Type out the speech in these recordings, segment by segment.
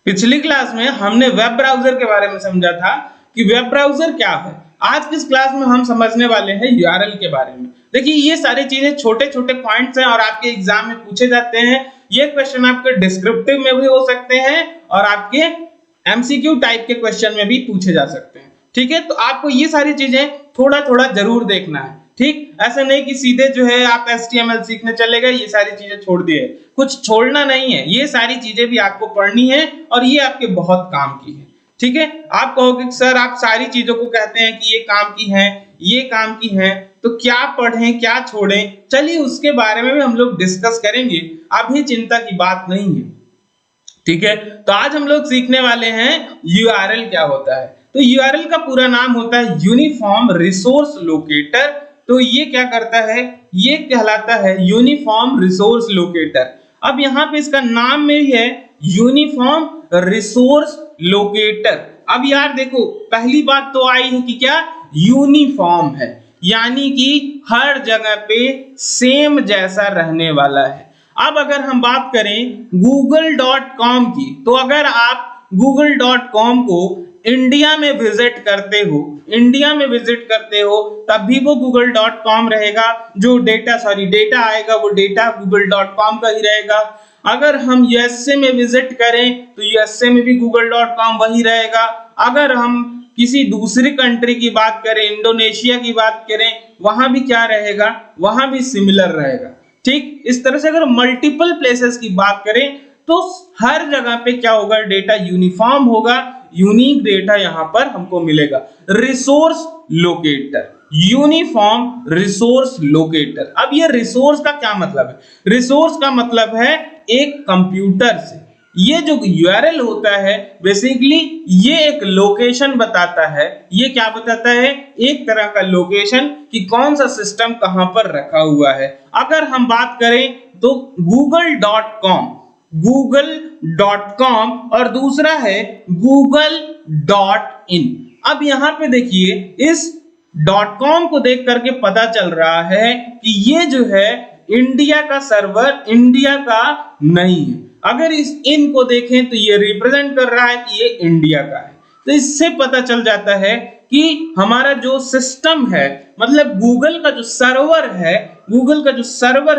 पिछली क्लास में हमने वेब ब्राउजर के बारे में समझा था कि वेब ब्राउजर क्या है। आज की इस क्लास में हम समझने वाले हैं यूआरएल के बारे में। देखिए ये सारी चीजें छोटे छोटे पॉइंट्स हैं और आपके एग्जाम में पूछे जाते हैं। ये क्वेश्चन आपके डिस्क्रिप्टिव में भी हो सकते हैं और आपके एमसीक्यू टाइप के क्वेश्चन में भी पूछे जा सकते हैं। ठीक है, तो आपको ये सारी चीजें थोड़ा थोड़ा जरूर देखना है। ठीक, ऐसा नहीं कि सीधे जो है आप HTML सीखने चले गए, ये सारी चीजें छोड़ दिए। कुछ छोड़ना नहीं है, ये सारी चीजें भी आपको पढ़नी है और ये आपके बहुत काम की है। ठीक है, आप कहोगे सर आप सारी चीजों को कहते हैं कि ये काम की है, ये काम की है, तो क्या पढ़ें क्या छोड़ें, चलिए उसके बारे में भी हम लोग डिस्कस करेंगे। अभी चिंता की बात नहीं है। ठीक है, तो आज हम लोग सीखने वाले हैं यूआरएल क्या होता है। तो यूआरएल का पूरा नाम होता है यूनिफॉर्म रिसोर्स लोकेटर। तो ये क्या करता है, ये कहलाता है यूनिफॉर्म रिसोर्स लोकेटर। अब यहाँ पे इसका नाम में ही है यूनिफॉर्म रिसोर्स लोकेटर। अब यार देखो पहली बात तो आई है कि क्या यूनिफॉर्म है, यानी कि हर जगह पे सेम जैसा रहने वाला है। अब अगर हम बात करें google.com की, तो अगर आप google.com को इंडिया में विजिट करते हो तब भी वो google.com रहेगा। जो डेटा आएगा वो डेटा google.com का ही रहेगा। अगर हम यूएसए में विजिट करें तो यूएसए में भी google.com वही रहेगा। अगर हम किसी दूसरी कंट्री की बात करें, इंडोनेशिया की बात करें, वहां भी क्या रहेगा, वहां भी सिमिलर रहेगा। ठीक, इस तरह से अगर मल्टीपल प्लेसेस की बात करें तो हर जगह पे क्या होगा, डेटा यूनिफॉर्म होगा, यूनिक डेटा यहां पर हमको मिलेगा। Resource locator, uniform resource locator. अब ये रिसोर्स का क्या मतलब है, रिसोर्स का मतलब है एक कंप्यूटर से। ये जो यूआरएल होता है बेसिकली ये एक लोकेशन बताता है। ये क्या बताता है, एक तरह का लोकेशन कि कौन सा सिस्टम कहां पर रखा हुआ है। अगर हम बात करें तो google.com और दूसरा है google.in। अब यहां पे देखिए इस .com को देख करके पता चल रहा है कि ये जो है इंडिया का सर्वर इंडिया का नहीं है। अगर इस इन को देखें तो ये रिप्रेजेंट कर रहा है कि ये इंडिया का है। तो इससे पता चल जाता है कि हमारा जो सिस्टम है, मतलब गूगल का जो सर्वर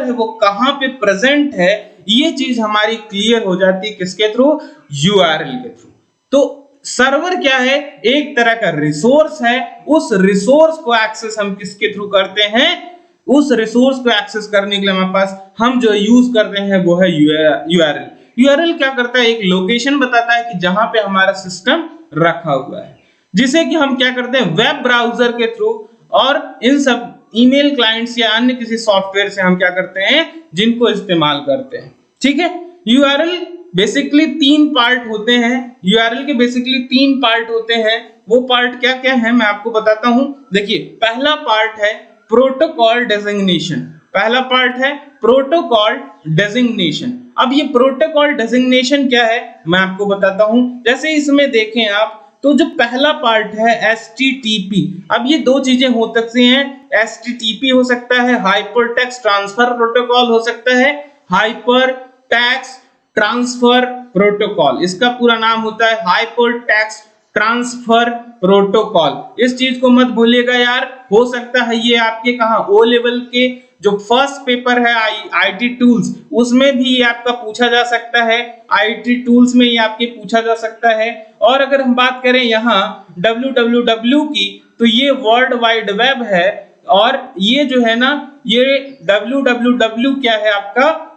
है वो कहां पे प्रेजेंट है, ये चीज हमारी क्लियर हो जाती है किसके थ्रू, यूआरएल के थ्रू। तो सर्वर क्या है, एक तरह का रिसोर्स है। उस रिसोर्स को एक्सेस हम किसके थ्रू करते हैं, उस रिसोर्स को एक्सेस करने के लिए हमारे पास हम जो यूज करते हैं वो है यूआरएल। यूआरएल क्या करता है, एक लोकेशन बताता है कि जहां पे हमारा सिस्टम रखा हुआ है, जिसे कि हम क्या करते हैं वेब ब्राउजर के थ्रू और इन सब ईमेल क्लाइंट्स या अन्य किसी सॉफ्टवेयर से हम क्या करते हैं, जिनको इस्तेमाल करते हैं। ठीक है, यूआरएल बेसिकली तीन पार्ट होते हैं। यूआरएल के बेसिकली तीन पार्ट होते हैं। वो पार्ट क्या क्या है मैं आपको बताता हूं। देखिए पहला पार्ट है प्रोटोकॉल डेजिग्नेशन। पहला पार्ट है प्रोटोकॉल डेजिग्नेशन। अब ये प्रोटोकॉल डेजिग्नेशन क्या है मैं आपको बताता हूं। जैसे इसमें देखें आप तो जो पहला पार्ट है HTTP। अब ये दो चीजें हो सकती हैं, HTTP हो सकता है, हाइपर टेक्स्ट ट्रांसफर प्रोटोकॉल हो सकता है, हाइपर टेक्स्ट ट्रांसफर प्रोटोकॉल। इसका पूरा नाम होता है हाइपर टेक्स्ट ट्रांसफर प्रोटोकॉल। इस चीज को मत भूलिएगा यार, हो सकता है ये आपके कहां ओ लेवल के जो फर्स्ट पेपर है आईटी टूल्स, उसमें भी ये आपका पूछा जा सकता है। आईटी टूल्स में ये आपके पूछा जा सकता है। और अगर हम बात करें यहाँ www की, तो ये वर्ल्ड वाइड वेब है। और ये जो है ना, ये www क्या है आपका,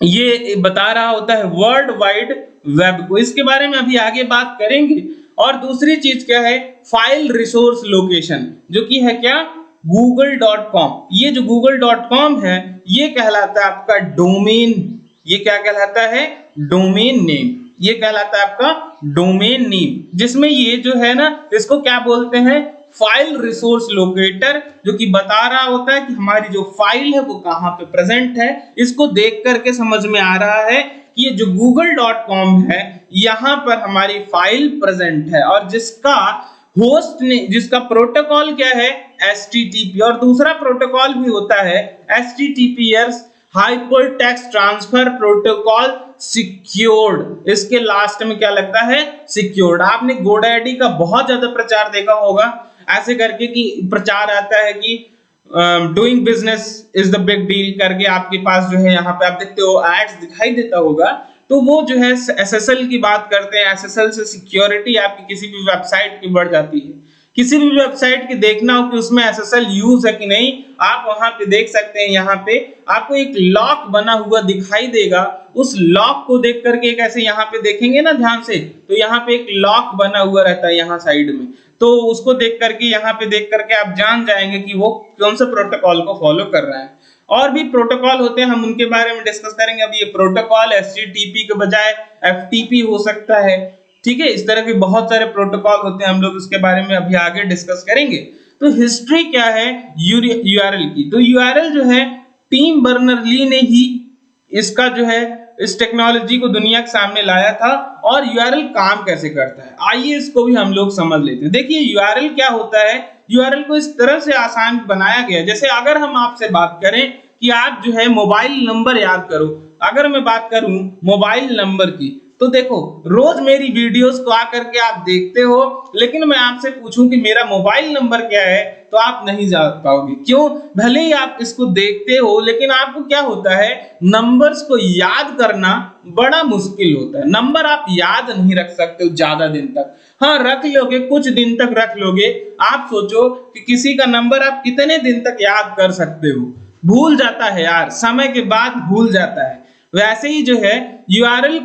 ये बता रहा होता है वर्ल्ड वाइड वेब को। इसके बारे में अभी आगे बात करेंगे। और दूसरी चीज क्या है, फाइल रिसोर्स लोकेशन, जो कि है क्या google.com। ये जो google.com है ये कहलाता है आपका डोमेन। ये क्या कहलाता है, डोमेन नेम। ये कहलाता है आपका डोमेन नेम, जिसमें ये जो है ना इसको क्या बोलते हैं, फाइल रिसोर्स लोकेटर, जो कि बता रहा होता है कि हमारी जो फाइल है वो कहां पे प्रेजेंट है। इसको देख करके समझ में आ रहा है कि ये जो google.com है यहां पर हमारी फाइल प्रेजेंट है और जिसका होस्ट ने, जिसका प्रोटोकॉल क्या है HTTP। और दूसरा प्रोटोकॉल भी होता है HTTPS hyper text transfer protocol secured, इसके लास्ट में क्या लगता है, सिक्योर्ड। आपने गोडैडी का बहुत ज्यादा प्रचार देखा होगा ऐसे करके कि प्रचार आता है कि doing business is the big deal करके, आपके पास जो है यहाँ पे आप देखते हो एड्स दिखाई देता होगा, तो वो जो है एसएसएल की बात करते हैं। एसएसएल से सिक्योरिटी आपकी किसी भी वेबसाइट की बढ़ जाती है। किसी भी वेबसाइट की देखना हो कि उसमें एसएसएल यूज है कि नहीं, आप वहां पे देख सकते हैं। यहाँ पे आपको एक लॉक बना हुआ दिखाई देगा, उस लॉक को देख करके एक ऐसे यहाँ पे देखेंगे ना ध्यान से, तो यहाँ पे एक लॉक बना हुआ रहता है यहाँ साइड में, तो उसको देख करके यहाँ पे देख करके आप जान जाएंगे कि वो कौन सा प्रोटोकॉल को फॉलो कर रहा है। और भी प्रोटोकॉल होते हैं, हम उनके बारे में डिस्कस करेंगे। अब ये प्रोटोकॉल एचटीटीपी के बजाय एफटीपी हो सकता है, ठीक है। इस तरह के बहुत सारे प्रोटोकॉल होते हैं, हम लोग उसके बारे में अभी आगे डिस्कस करेंगे। तो हिस्ट्री क्या है यूआरएल की, तो यूआरएल जो है टिम बर्नर्स-ली ने ही इसका जो है इस टेक्नोलॉजी को दुनिया के सामने लाया था। और यूआरएल काम कैसे करता है, आइए इसको भी हम लोग समझ लेते हैं। देखिए यूआरएल क्या होता है, यूआरएल को इस तरह से आसान बनाया गया, जैसे अगर हम आपसे बात करें कि आप जो है मोबाइल नंबर याद करो, अगर मैं बात करूं मोबाइल नंबर की, तो देखो रोज मेरी वीडियोस को आकर के आप देखते हो, लेकिन मैं आपसे पूछूं कि मेरा मोबाइल नंबर क्या है, तो आप नहीं जान पाओगे। क्यों? भले ही आप इसको देखते हो, लेकिन आपको क्या होता है, नंबर्स को याद करना बड़ा मुश्किल होता है। नंबर आप याद नहीं रख सकते हो ज्यादा दिन तक, हाँ रख लोगे, कुछ दिन तक रख लोगे। आप सोचो कि किसी का नंबर आप कितने दिन तक याद कर सकते हो, भूल जाता है यार, समय के बाद भूल जाता है। वैसे ही जो है यूआरएल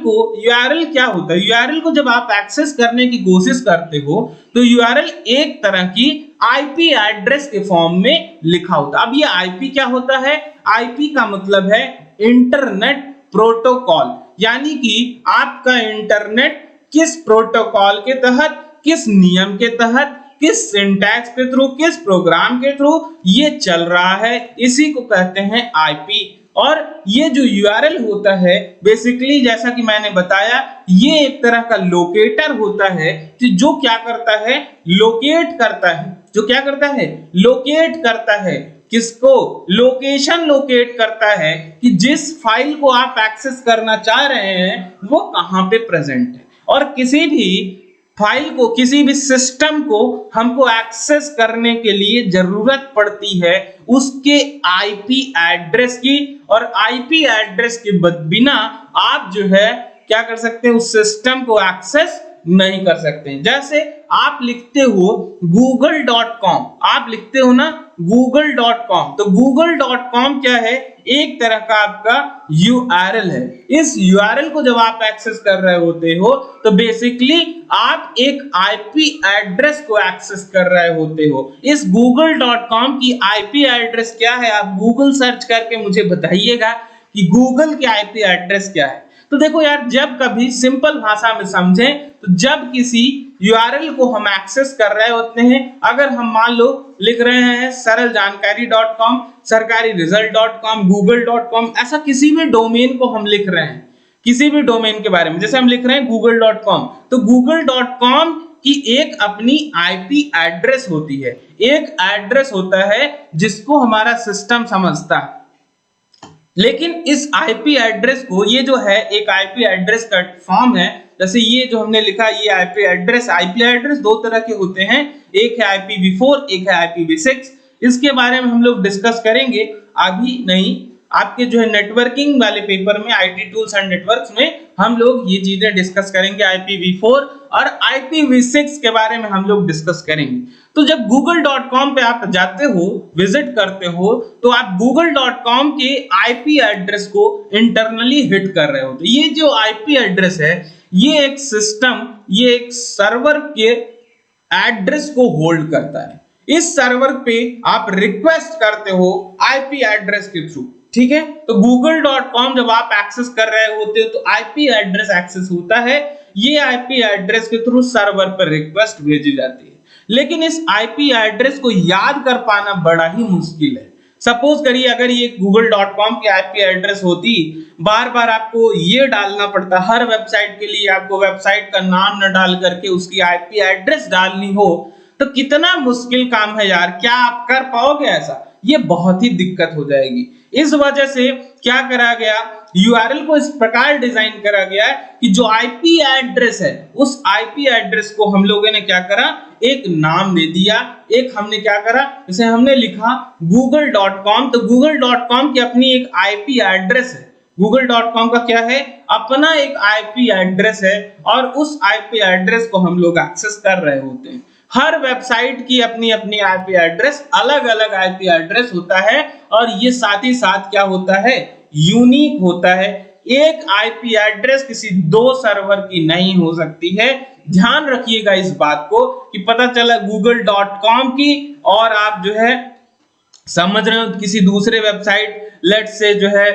क्या होता है, यूआरएल को जब आप एक्सेस करने की कोशिश करते हो, तो यूआरएल एक तरह की आईपी एड्रेस के फॉर्म में लिखा होता है। अब ये आईपी क्या होता है, आईपी का मतलब है इंटरनेट प्रोटोकॉल, यानी कि आपका इंटरनेट किस प्रोटोकॉल के तहत, किस नियम के तहत, किस सिंटैक्स के थ्रू, किस प्रोग्राम के थ्रू ये चल रहा है, इसी को कहते हैं आईपी। और ये जो यूआरएल होता है बेसिकली, जैसा कि मैंने बताया, ये एक तरह का लोकेटर होता है कि जो क्या करता है, लोकेट करता है। जो क्या करता है, लोकेट करता है। किसको? लोकेशन लोकेट करता है कि जिस फाइल को आप एक्सेस करना चाह रहे हैं वो कहां पे प्रेजेंट है। और किसी भी फाइल को, किसी भी सिस्टम को हमको एक्सेस करने के लिए जरूरत पड़ती है उसके आईपी एड्रेस की, और आईपी एड्रेस के बिना आप जो है क्या कर सकते हैं, उस सिस्टम को एक्सेस नहीं कर सकते हैं। जैसे आप लिखते हो google.com, आप लिखते हो ना google.com, तो google.com क्या है, एक तरह का आपका यूआरएल है। इस यूआरएल को जब आप एक्सेस कर रहे होते हो, तो बेसिकली आप एक आईपी एड्रेस को एक्सेस कर रहे होते हो। इस google.com की आईपी एड्रेस क्या है, आप गूगल सर्च करके मुझे बताइएगा कि गूगल की आईपी एड्रेस क्या है। तो देखो यार, जब कभी सिंपल भाषा में समझें, तो जब किसी यूआरएल को हम एक्सेस कर रहे होते हैं, अगर हम मान लो लिख रहे हैं सरल जानकारी.com, सरकारी रिजल्ट.com, google.com, ऐसा किसी भी डोमेन को हम लिख रहे हैं, किसी भी डोमेन के बारे में, जैसे हम लिख रहे हैं google.com, तो google.com की एक अपनी आईपी एड्रेस होती है, एक एड्रेस होता है जिसको हमारा सिस्टम समझता है। लेकिन इस आईपी एड्रेस को, ये जो है एक आईपी एड्रेस का फॉर्म है, जैसे ये जो हमने लिखा, ये आईपी एड्रेस दो तरह के होते हैं, एक है IPv4, एक है IPv6। इसके बारे में हम लोग डिस्कस करेंगे, अभी नहीं, आपके जो है नेटवर्किंग वाले पेपर में, आईटी टूल्स एंड नेटवर्क्स में हम लोग ये चीजें डिस्कस करेंगे। IPv4 और IPv6 के बारे में हम लोग डिस्कस करेंगे। तो जब google.com पे आप जाते हो, विजिट करते हो, तो आप google.com के आईपी एड्रेस को इंटरनली हिट कर रहे हो। तो ये जो आईपी एड्रेस है, ये एक सिस्टम, ये एक सर्वर के एड्रेस को होल्ड करता है। इस सर्वर पे आप रिक्वेस्ट करते हो आईपी एड्रेस के थ्रू, ठीक है। तो google.com जब आप एक्सेस कर रहे होते हो, तो आईपी एड्रेस एक्सेस होता है, ये आईपी एड्रेस के थ्रू सर्वर पर रिक्वेस्ट भेजी जाती है। लेकिन इस आईपी एड्रेस को याद कर पाना बड़ा ही मुश्किल है। सपोज करिए अगर ये google.com की आईपी एड्रेस होती, बार बार आपको ये डालना पड़ता, हर वेबसाइट के लिए आपको वेबसाइट का नाम न डाल करके उसकी आईपी एड्रेस डालनी हो, तो कितना मुश्किल काम है यार। क्या आप कर पाओगे ऐसा? ये बहुत ही दिक्कत हो जाएगी। इस वजह से क्या करा गया, यूआरएल को इस प्रकार डिजाइन करा गया है कि जो आईपी एड्रेस है उस आईपी एड्रेस को हम लोगों ने क्या करा, एक नाम दे दिया। एक हमने क्या करा, जैसे हमने लिखा google.com, तो google.com की अपनी एक आईपी एड्रेस है। google.com का क्या है, अपना एक आईपी एड्रेस है और उस आईपी एड्रेस को हम लोग एक्सेस कर रहे होते हैं। हर वेबसाइट की अपनी अपनी आईपी एड्रेस, अलग अलग आईपी एड्रेस होता है और ये साथ ही साथ क्या होता है, यूनिक होता है। एक आईपी एड्रेस किसी दो सर्वर की नहीं हो सकती है। ध्यान रखिएगा इस बात को कि पता चला google.com की और आप जो है समझ रहे हो किसी दूसरे वेबसाइट, लेट से जो है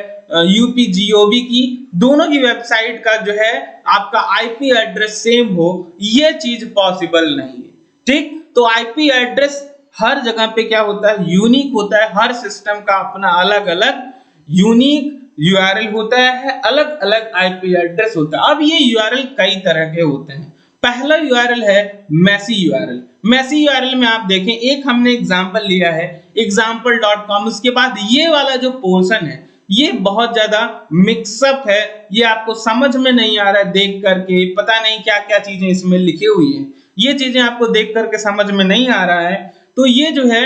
यूपीजीओबी की, दोनों की वेबसाइट का जो है आपका आईपी एड्रेस सेम हो, ये चीज पॉसिबल नहीं है। ठीक, तो आईपी एड्रेस हर जगह पे क्या होता है, यूनिक होता है। हर सिस्टम का अपना अलग अलग यूनिक यूआरएल होता है, अलग अलग आईपी एड्रेस होता है। अब ये यूआरएल कई तरह के होते हैं। पहला यूआरएल है मैसी यूआरएल। मैसी यूआरएल में आप देखें, एक हमने एग्जांपल लिया है example.com, उसके बाद ये वाला जो पोर्शन है ये बहुत ज्यादा मिक्सअप है, ये आपको समझ में नहीं आ रहा है देख करके, पता नहीं क्या क्या चीजें इसमें लिखी हुई हैं, ये चीजें आपको देख करके समझ में नहीं आ रहा है। तो ये जो है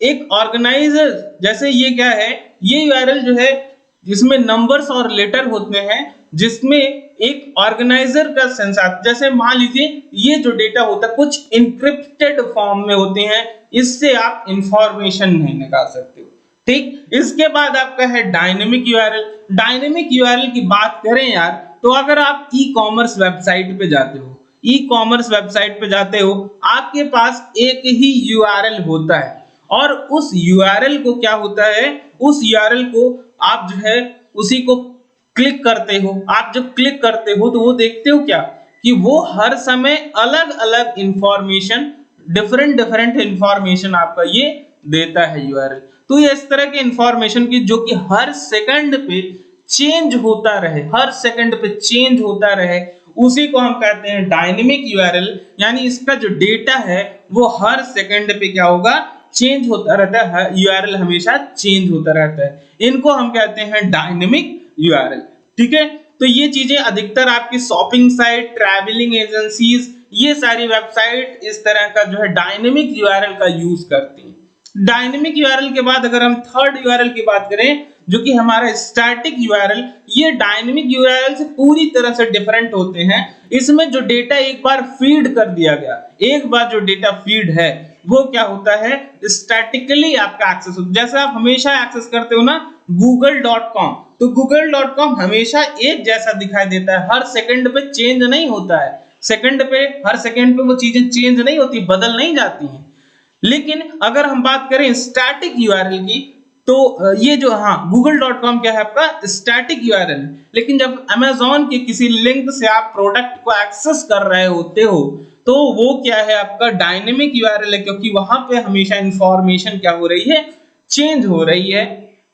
एक ऑर्गेनाइजर, जैसे ये क्या है, ये यूआरएल जो है जिसमें नंबर्स और लेटर होते हैं, जिसमें एक ऑर्गेनाइजर का सेंस आता, जैसे मान लीजिए ये जो डेटा होता है कुछ इनक्रिप्टेड फॉर्म में होते हैं, इससे आप इंफॉर्मेशन नहीं निकाल सकते हो। ठीक, इसके बाद आपका है डायनेमिक यूआरएल। डायनेमिक यूआरएल की बात करें यार, तो अगर आप ई कॉमर्स वेबसाइट पे जाते हो, ई कॉमर्स वेबसाइट पे जाते हो, आपके पास एक ही यूआरएल होता है और उस यूआरएल को क्या होता है, उस यूआरएल को आप जो है उसी को क्लिक करते हो। आप जब क्लिक करते हो तो वो देखते हो क्या, कि वो हर समय अलग अलग इंफॉर्मेशन, डिफरेंट इंफॉर्मेशन आपका ये देता है यूआरएल। तो ये इस तरह के इंफॉर्मेशन की जो कि हर सेकंड पे चेंज होता रहे, हर सेकंड पे चेंज होता रहे, उसी को हम कहते हैं डायनेमिक यूआरएल। यानी इसका जो डेटा है वो हर सेकंड पे क्या होगा, चेंज होता रहता है, यूआरएल हमेशा चेंज होता रहता है। इनको हम कहते हैं डायनेमिक यूआरएल। ठीक है, तो ये चीजें अधिकतर आपकी शॉपिंग साइट, ट्रैवलिंग एजेंसीज, ये सारी वेबसाइट इस तरह का जो है डायनेमिक यूआरएल का यूज करती हैं। डायनेमिक यूआरएल के बाद अगर हम थर्ड यूआरएल की बात करें, जो कि हमारा स्टैटिक यूआरएल, ये डायनेमिक यूआरएल से पूरी तरह से डिफरेंट होते हैं। इसमें जो डेटा एक बार फीड कर दिया गया, एक बार जो डेटा फीड है वो क्या होता है, स्टैटिकली आपका एक्सेस होता है। जैसे आप हमेशा एक्सेस करते हो ना google.com, तो google.com हमेशा एक जैसा दिखाई देता है, हर सेकंड पे चेंज नहीं होता है, सेकंड पे, हर सेकंड पे वो चीजें चेंज नहीं होती, बदल नहीं जाती हैं। लेकिन अगर हम बात करें स्टैटिक यूआरएल की, तो ये जो google.com क्या है, आपका स्टैटिक यूआरएल। लेकिन जब अमेज़न के किसी लिंक से आप प्रोडक्ट को एक्सेस कर रहे होते हो, तो वो क्या है, आपका डायनेमिक यूआरएल है, क्योंकि वहां पे हमेशा इंफॉर्मेशन क्या हो रही है, चेंज हो रही है।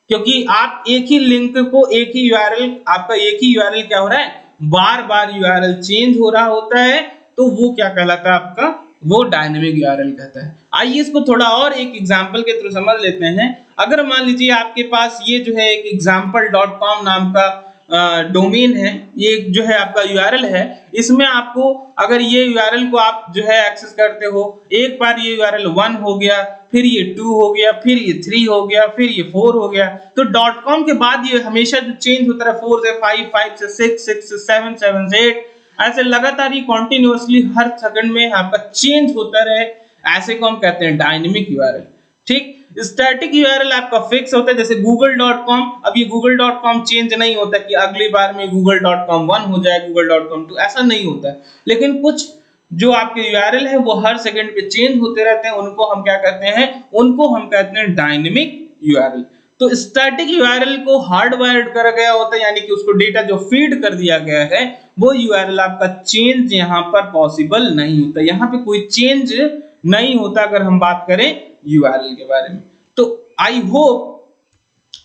क्योंकि आप एक ही लिंक को, एक ही यूआरएल, आपका एक ही यूआरएल क्या हो रहा है, बार बार यूआरएल चेंज हो रहा होता है, तो वो क्या कहलाता है, आपका वो डायनेमिक यूआरएल कहता है। आइए इसको थोड़ा और एक एग्जांपल के थ्रू समझ लेते हैं। अगर मान लीजिए आपके पास ये जो है एक example.com नाम का डोमेन है, ये जो है आपका यूआरएल है, इसमें आपको अगर ये यूआरएल को आप जो है एक्सेस करते हो, एक बार ये यूआरएल 1 हो गया, फिर ये 2 हो गया, फिर ये 3 हो गया, फिर ये 4 हो गया, तो .com के बाद ये हमेशा जो चेंज होता है 4 से 5, 5 से 6, 6 से 7, 7 से 8, ऐसे लगातार ये कॉन्टिन्यूअसली हर सेकंड में आपका चेंज होता रहे, ऐसे को हम कहते हैं डायनेमिक यूआरएल। ठीक, स्टैटिक यूआरएल आपका फिक्स होता है, जैसे google.com। अब ये google.com चेंज नहीं होता कि अगली बार में google.com 1 हो जाए, google.com 2, ऐसा नहीं होता है। लेकिन कुछ जो आपके यूआरएल है वो हर सेकंड पे चेंज होते रहते हैं, उनको हम क्या कहते हैं, उनको हम कहते हैं डायनेमिक यूआरएल। तो स्टैटिक यूआरएल को हार्डवायर्ड करा गया होता है, यानी कि उसको डेटा जो फीड कर दिया गया है वो यूआरएल आपका चेंज यहाँ पर पॉसिबल नहीं होता, यहाँ पे कोई चेंज नहीं होता अगर हम बात करें यूआरएल के बारे में। तो आई होप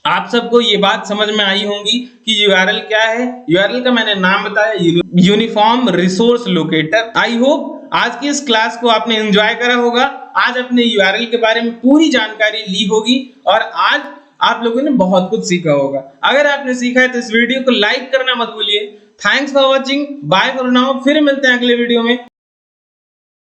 आप सबको ये बात समझ में आई होंगी कि यूआरएल क्या है। यूआरएल का मैंने नाम बताया, uniform resource locator. I hope आज की इस क्लास को आपने एंजॉय करा होगा, आज अपने यूआरएल के बारे में पूरी जानकारी ली होगी और आज आप लोगों ने बहुत कुछ सीखा होगा। अगर आपने सीखा है तो इस वीडियो को लाइक करना मत भूलिए। Thanks for watching, bye for now, फिर मिलते हैं अगले वीडियो में।